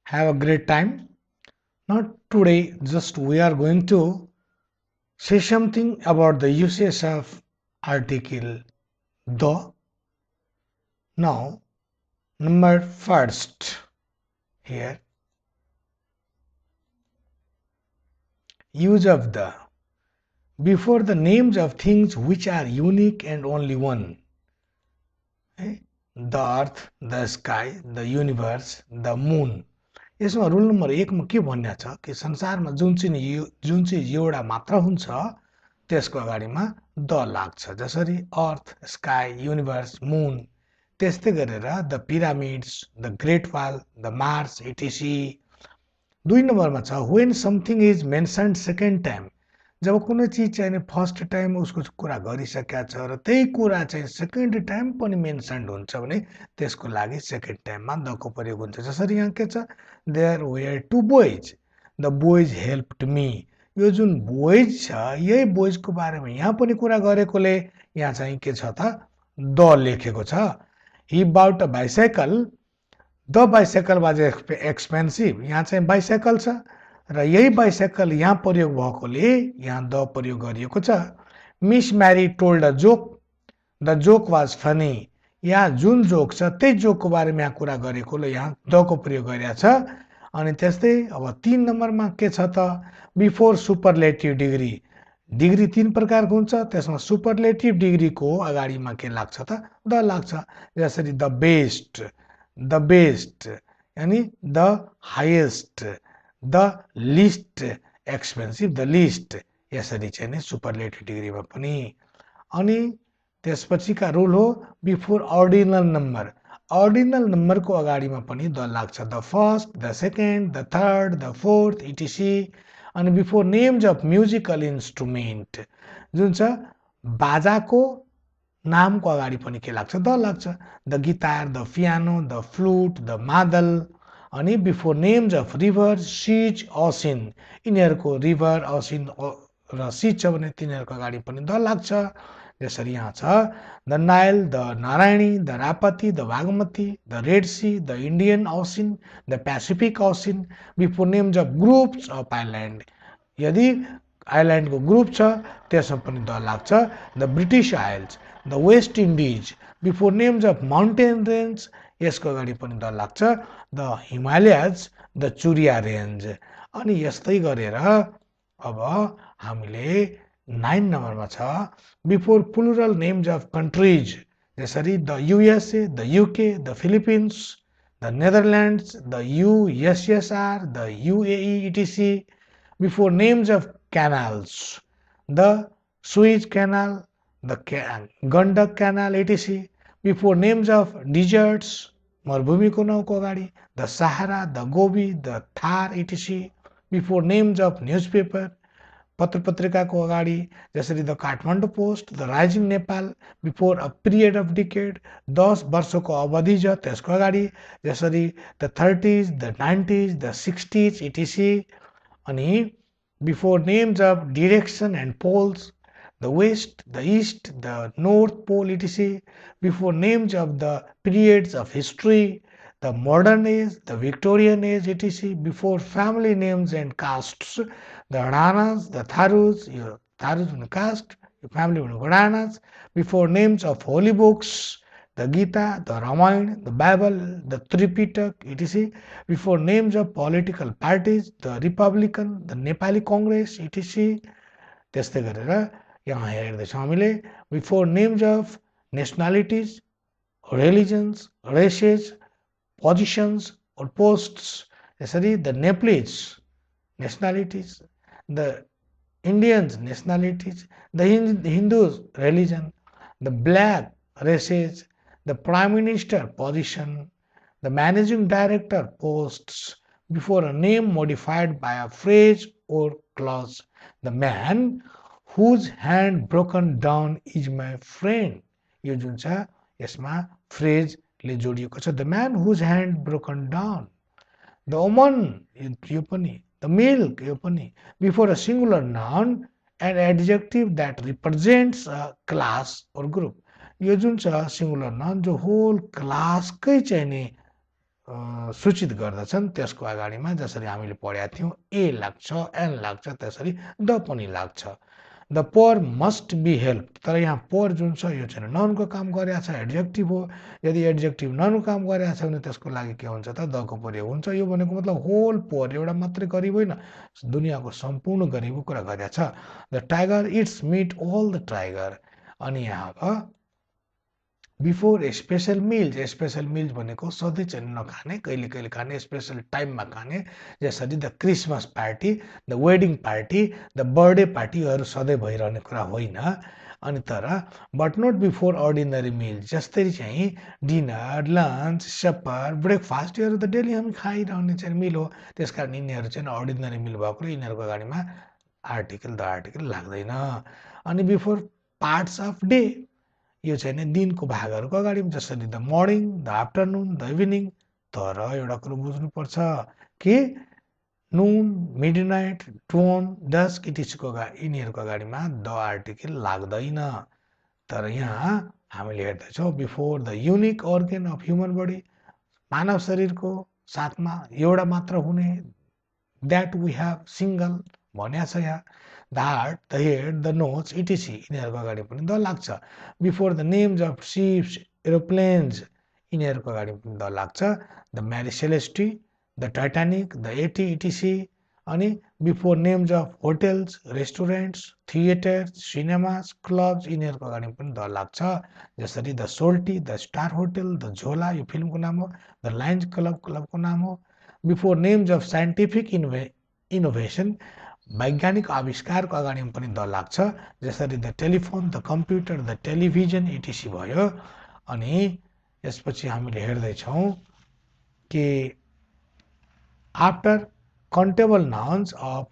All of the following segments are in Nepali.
have a great time. Not today, just we are going to say something about the usage of article the. Now, number first here, use of the. Before the names of things which are unique and only one. The earth, the sky, the universe, the moon. यसमा रुल नम्बर 1 मा के भन्या छ कि संसारमा जुन चाहिँ एउटा मात्र हुन्छ त्यसको अगाडिमा द लाग्छ जसरी अर्थ स्काई युनिभर्स मुन त्यस्तै गरेर the pyramids the great wall the Mars etc 2 नम्बरमा छ when something is mentioned second time जब कुनै चिज चाहिँ फर्स्ट टाइम उसको कुरा गरिसकेका छ र त्यही कुरा चाहिँ सेकेन्ड टाइम पनि मेन्सन्ड हुन्छ भने त्यसको लागि सेकेन्ड टाइममा दको प्रयोग हुन्छ जसरी यहाँ के छ there were two boys the boys helped me यो जुन बोइज छ यही बोइजको बारेमा यहाँ पनि कुरा गरेकोले यहाँ चाहिँ के छ त द लेखेको छ he bought a bicycle the bicycle was expensive यहाँ चाहिँ बाइसाइकल छ र यही बाइसाइकल यहाँ प्रयोग भएकोले यहाँ द प्रयोग गरिएको छ Miss Mary told a joke the joke was funny यहाँ जुन जोक छ त्यही जोकको बारेमा यहाँ कुरा गरेकोले यहाँ दको प्रयोग गरिएको छ अनि त्यस्तै अब 3 नम्बरमा के छ त बिफोर सुपरलेटिभ डिग्री डिग्री 3 प्रकारको हुन्छ त्यसमा सुपरलेटिभ डिग्रीको अगाडिमा के लाग्छ त द लाग्छ जसरी द बेस्ट यानी the highest the list expensive the list यसरी चाहिँ नि सुपरलेटिभ डिग्रीमा पनि अनि त्यसपछिका रुल हो बिफोर अर्डिनल नम्बरको अगाडिमा पनि द लाग्छ the first the second the third the fourth etc अनि before names of musical instrument जुन छ बाजाको नामको अगाडि पनि के लाग्छ द लाग्छ the guitar the piano the flute the मादल अनि बिफोर नेम्स अफ रिभर सिज असिन यिनीहरूको रिभर असिन र सिज छ भने तिनीहरूको अगाडि पनि द लाग्छ जसरी यहाँ छ the Nile the Narayani the Rapti the Bagmati the Red Sea the Indian ocean the Pacific ocean before names of groups of island यदि आइल्यान्डको ग्रुप छ त्यसमा पनि द लाग्छ the British Isles the West Indies before names of mountain range यसको अगाडि पनि द लाग्छ the Himalayas the Churia range अनि यस्तै गरेर अब हामीले 9 नम्बरमा छ before plural names of countries जसरी the USA the UK the Philippines the Netherlands the USSR the UAE इटिसी before names of canals the Suez Canal the Gandak Canal etc before names of deserts मरुभूमिको नाउँको अगाडि the Sahara the Gobi the Thar etc before names of newspaper पत्र पत्रिकाको अगाडि जसरी the Kathmandu Post the Rising Nepal before a period of decade 10 वर्षको अवधि छ त्यसको अगाडि जसरी the 30s the 90s the 60s इटिसी अनि before names of direction and poles the west the east the north pole etc before names of the periods of history the modern age the victorian age etc before family names and castes the Ranas the Tharus your Tharus and caste your family Ranas before names of holy books the Gita, the Ramayana, the Bible, the Tripitak, etc. Before names of political parties, the Republican, the Nepali Congress, etc. त्यस्तै गरेर यहाँ हेर्दैछौँ हामीले before names of nationalities religions races positions और पोस्ट्स यसरी the Nepalese nationalities the Indians nationalities the Hindus religion the black races the prime minister position, the managing director posts before a name modified by a phrase or clause. The man whose hand broken down is my friend. यो जुन छ यसमा फ्रेजले जोडिएको छ the man whose hand broken down. The woman यो पनि the milk यो पनि before a singular noun and adjective that represents a class or group. यो जुन छ सिङ्गुलर नाउन जो होल क्लासकै चाहिँ नि सूचित गर्दछन् त्यसको अगाडिमा जसरी हामीले पढेका थियौँ ए लाग्छ, एन लाग्छ, त्यसरी द पनि लाग्छ। The poor must be help, तर यहाँ पोर जुन छ यो चाहिँ ननको काम गरेको छ, एडजेक्टिभ हो। यदि एडजेक्टिभ ननको काम गरेको छ भने त्यसको लागि के हुन्छ त दको प्रयोग हुन्छ। यो भनेको मतलब होल पोर, एउटा मात्रै गरिब होइन, दुनियाँको सम्पूर्ण गरिबको कुरा गरेको छ। The tiger eats meat all the tiger. अनि यहाँ अब before a special meals, special meals भनेको सधैँ चाहिँ नखाने, कहिले कहिले खाने, स्पेसल टाइममा खाने, जसरी the Christmas party, the wedding party, the birthday पार्टीहरू सधैँ भइरहने कुरा होइन। अनि तर but not before ordinary meals, जस्तै चाहिँ डिनर, लन्च, सपर, ब्रेकफास्ट, योहरू त डेली हामी खाइरहने चाहिँ मिल हो। त्यस कारण यिनीहरू चाहिँ अर्डिनरी मिल भएको यिनीहरूको अगाडिमा आर्टिकल द आर्टिकल लाग्दैन। अनि बिफोर पार्ट्स अफ डे, यो चाहिँ नि दिनको भागहरूको अगाडि जसरी the morning, the afternoon, the evening. तर एउटा कुरो बुझ्नुपर्छ कि नुन, मिडनाइट, डोन, डस्क, इटिसको यिनीहरूको अगाडिमा द आर्टिकल लाग्दैन। तर यहाँ हामीले हेर्दैछौँ before the unique organ of human body, मानव शरीरको साथमा एउटा मात्र हुने, द्याट वी हेभ सिङ्गल भनेको छ यहाँ। The heart, the head, the nose, etc, यिनीहरूको अगाडि पनि द लाग्छ। Before the names of ships, aeroplanes, यिनीहरूको अगाडि पनि द लाग्छ। The Mary Celeste, the Titanic, the एटी, इटिसी। अनि before names of hotels, restaurants, theatres, cinemas, clubs, यिनीहरूको अगाडि पनि द लाग्छ। जसरी the Soaltee, the star hotel, the Jhola, यो फिल्मको नाम हो, द लायन्स क्लब, क्लबको नाम हो। Before names of scientific innovation, वैज्ञानिक आविष्कारको अगाडि पनि द लाग्छ। जसरी the telephone, the computer, the television, etc भयो। अनि यसपछि हामीले हेर्दैछौँ कि after countable nouns of,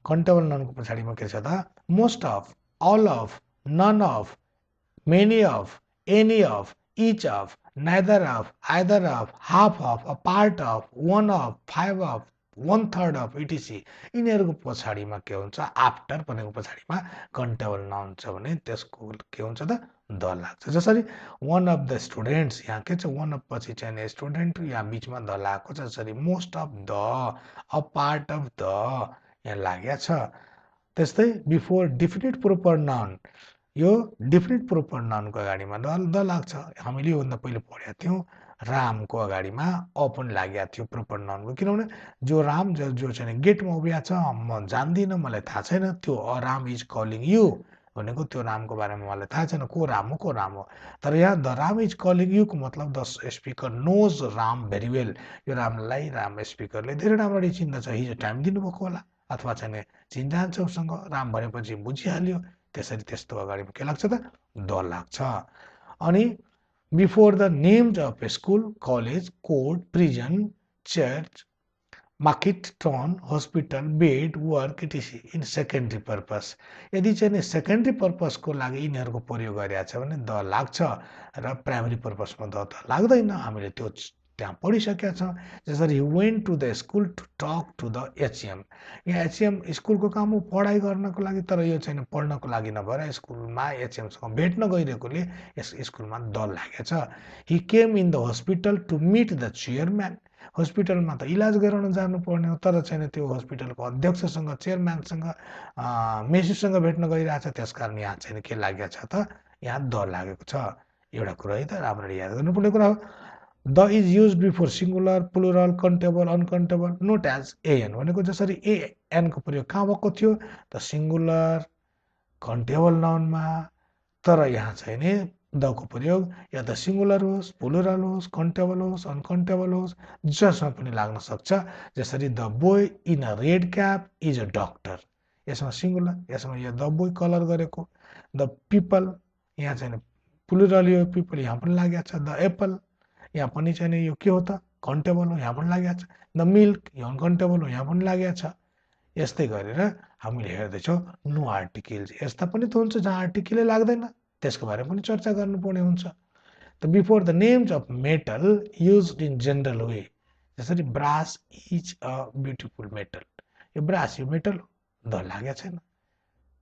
countable नाउनको पछाडिमा के छ त most of, all of, none of, many of, any of, each of, neither of, either of, half of, a part of, one of, five of, one third of, etc, यिनीहरूको पछाडिमा के हुन्छ आफ्टर भनेको पछाडिमा कन्टेबल नाउन छ भने त्यसको के हुन्छ त द लाग्छ। जसरी वान अफ द स्टुडेन्ट्स, यहाँ के छ वान अफ पछि चाहिँ स्टुडेन्ट, यहाँ बिचमा द लागेको छ। जसरी most of the, a part of the, यहाँ लागेको छ। त्यस्तै बिफोर डिफिनिट प्रोपर नाउन, यो डिफिनिट प्रोपर नाउनको अगाडिमा द लाग्छ। हामीले योभन्दा पहिले पढेका थियौँ रामको अगाडिमा अ पनि लागेको थियो प्रोपर नाउनको, किनभने जो राम जो चाहिँ गेटमा उभिया छ, म जान्दिनँ, मलाई थाहा छैन, त्यो a Ram is calling you भनेको त्यो रामको बारेमा मलाई थाहा छैन को राम हो। तर यहाँ द राम इज कलिङ युको मतलब the speaker knows Ram very well, यो रामलाई राम स्पिकरले धेरै राम्ररी चिन्दछ, हिजो टाइम दिनुभएको होला, अथवा चाहिँ चिन्जान्छ उसँग, राम भनेपछि बुझिहाल्यो। त्यसरी त्यस्तो अगाडि के लाग्छ त द लाग्छ। अनि before the names of school, college, court, prison, church, market, town, hospital, bed, work, इटिसी in secondary purpose, यदि चाहिँ सेकेन्ड्री पर्पसको लागि यिनीहरूको प्रयोग गरिरहेको छ भने द लाग्छ, र प्राइमरी पर्पसमा द त लाग्दैन। हामीले त्यो त्यहाँ पढिसकेका छौँ। जसरी went to the school to talk to the HM, यहाँ एचएम स्कुलको काम हो पढाइ गर्नको लागि, तर यो चाहिँ पढ्नको लागि नभएर स्कुलमा एचएमसँग भेट्न गइरहेकोले यस स्कुलमा द लागेको छ। He came in the hospital to meet the chairman, हस्पिटलमा त इलाज गराउन जानुपर्ने हो, तर चाहिँ त्यो हस्पिटलको अध्यक्षसँग, चेयरम्यानसँग, मेसीसँग भेट्न गइरहेछ, त्यसकारण यहाँ चाहिँ के लागेको छ त यहाँ द लागेको छ। एउटा कुरा है त राम्ररी याद गर्नुपर्ने कुरा हो। The is use before singular, plural, countable, uncountable, note as A N भनेको जसरी एएनको प्रयोग कहाँ भएको थियो त सिङ्गुलर, कन्टेबल नाउनमा, तर यहाँ चाहिँ नि दको प्रयोग या त सिङ्गुलर होस्, प्लुरल होस्, कन्टेबल होस्, अनकन्टेबल होस्, जसमा पनि लाग्न सक्छ। जसरी the boy in a red cap is a doctor, यसमा सिङ्गुलर, यसमा यो द बोय कलर गरेको। द पिपल, यहाँ चाहिँ प्लुरल, यो पिपल यहाँ पनि लागेको छ। द एप्पल, यहाँ पनि चाहिँ यो के हो त कन्टेबल हो, यहाँ पनि लागेको छ। द मिल्क, यो अनकन्टेबल हो, यहाँ पनि लागेको छ। यस्तै गरेर हामीले हेर्दैछौँ नो आर्टिकल्स, यस्ता पनि त हुन्छ जहाँ आर्टिकलै लाग्दैन, त्यसको बारेमा पनि चर्चा गर्नुपर्ने हुन्छ। The before the names of metal use in general way, जसरी brass is a beautiful metal, यो ब्रास यो मेटल द लागेको छैन।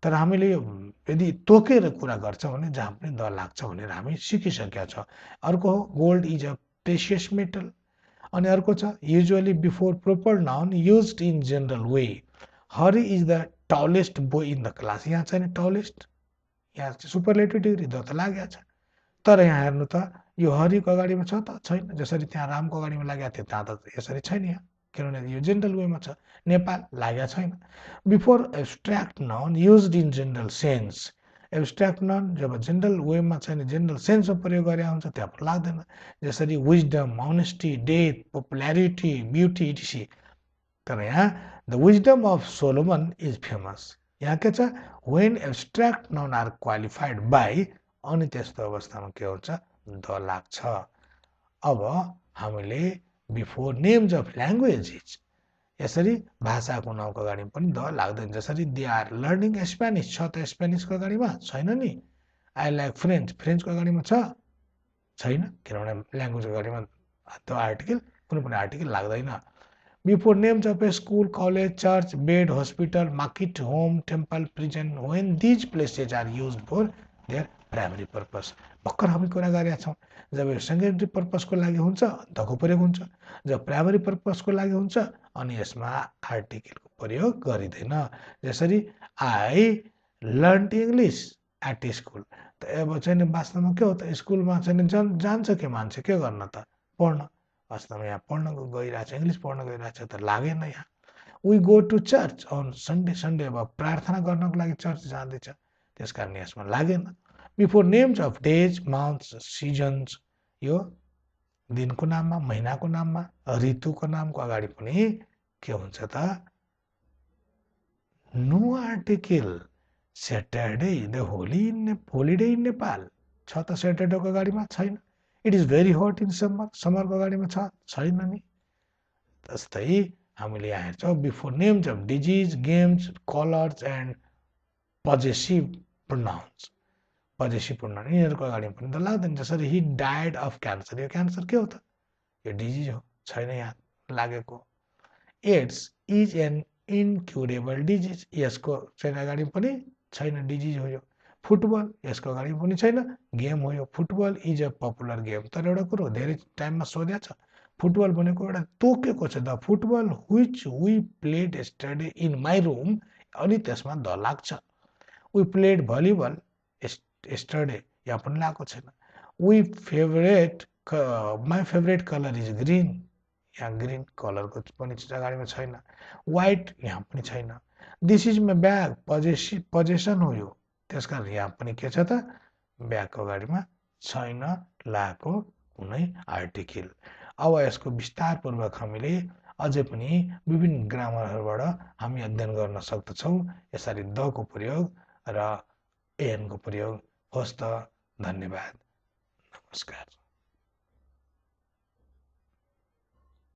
तर हामीले यो यदि तोकेर कुरा गर्छ भने जहाँ पनि द लाग्छ भनेर हामी सिकिसकेका छौँ। अर्को हो gold is a precious metal, अनि अर्को छ usually before proper noun used in general way, Hari is the tallest boy in the class. यहाँ छैन टलेस्ट, यहाँ चाहिँ सुपरलेटिभ डिग्री द त लागेको छ, तर यहाँ हेर्नु त यो हरिको अगाडिमा छ त छैन, जसरी त्यहाँ रामको अगाडिमा लागेको थियो त्यहाँ त यसरी छैन यहाँ, किनभने यो जेनरल वेमा छ। नेपाल लागेको छैन। Before abstract noun used in general sense, abstract noun जब जेनरल वेमा छैन जेनरल सेन्समा प्रयोग गरे हुन्छ त्यहाँ पनि लाग्दैन, जसरी wisdom, honesty, death, popularity, beauty etc. तर यहाँ the wisdom of Solomon is famous. यहाँ के छ when abstract noun are qualified by, अनि त्यस्तो अवस्थामा के हुन्छ द लाग्छ। अब हामीले बिफोर नेम्स अफ ल्याङ्ग्वेजेस, यसरी भाषाको नाउँको अगाडि पनि द लाग्दैन। जसरी दे आर लर्निङ स्पेनिस छ त स्पेनिसको अगाडिमा छैन नि। आई लाइक फ्रेन्च, फ्रेन्चको अगाडिमा छ छैन, किनभने ल्याङ्ग्वेजको अगाडिमा द आर्टिकल कुनै पनि आर्टिकल लाग्दैन। Before names of a school, college, church, bed, hospital, market, home, temple, prison, when these places are used for their primary purpose. भर्खर हामी कुरा गरेका छौँ, जब यो सेकेन्डरी पर्पसको लागि हुन्छ दको प्रयोग हुन्छ, जब प्राइमरी पर्पसको लागि हुन्छ अनि यसमा आर्टिकलको प्रयोग गरिँदैन। जसरी I learn English at school, त अब चाहिँ वास्तवमा के हो त स्कुलमा चाहिँ जान्छ के मान्छे के गर्न त पढ्न, वास्तवमा यहाँ पढ्न गइरहेछ, इङ्ग्लिस पढ्न गइरहेछ त लागेन यहाँ। We go to church on Sunday, Sunday अब प्रार्थना गर्नको लागि चर्च जाँदैछ, त्यस कारण यसमा लागेन। Before names of days, months, seasons, यो दिनको नाममा, महिनाको नाममा, ऋतुको नामको अगाडि पनि के हुन्छ त no article. Saturday the holiday in Nepal छ त स्याटरडेको अगाडिमा छैन। It is very hot in summer, समरको अगाडिमा छ छैन नि। त्यस्तै हामीले यहाँ हेर्छौँ before names of disease, games, colours and possessive pronouns, possessive pronoun यिनीहरूको अगाडि पनि त लाग्दैन। जसरी हि डायड अफ क्यान्सर, यो क्यान्सर के हो त यो डिजिज हो, छैन यहाँ लागेको। AIDS is an incurable disease, यसको चाहिँ अगाडि पनि छैन, डिजिज हो यो। फुटबल, यसको अगाडि पनि छैन, गेम हो यो। Football is a popular game, तर एउटा कुरो धेरै टाइममा सोधेको छ, फुटबल भनेको एउटा तोकेको छ, the football which we played yesterday in my room, अनि त्यसमा द लाग्छ। वी प्लेड भलिबल यस्टरडे, यहाँ पनि लागेको छैन। We favourite, my favourite colour is green, यहाँ ग्रिन कलरको पनि अगाडिमा छैन। वाइट यहाँ पनि छैन। This is my bag, possession हो यो, त्यस कारण यहाँ पनि के छ त ब्यागको अगाडिमा छैन लागेको कुनै आर्टिकल। अब यसको विस्तारपूर्वक हामीले अझै पनि विभिन्न ग्रामरहरूबाट हामी अध्ययन गर्न सक्दछौँ, यसरी दको प्रयोग र एनको प्रयोग। होस् त, धन्यवाद, नमस्कार।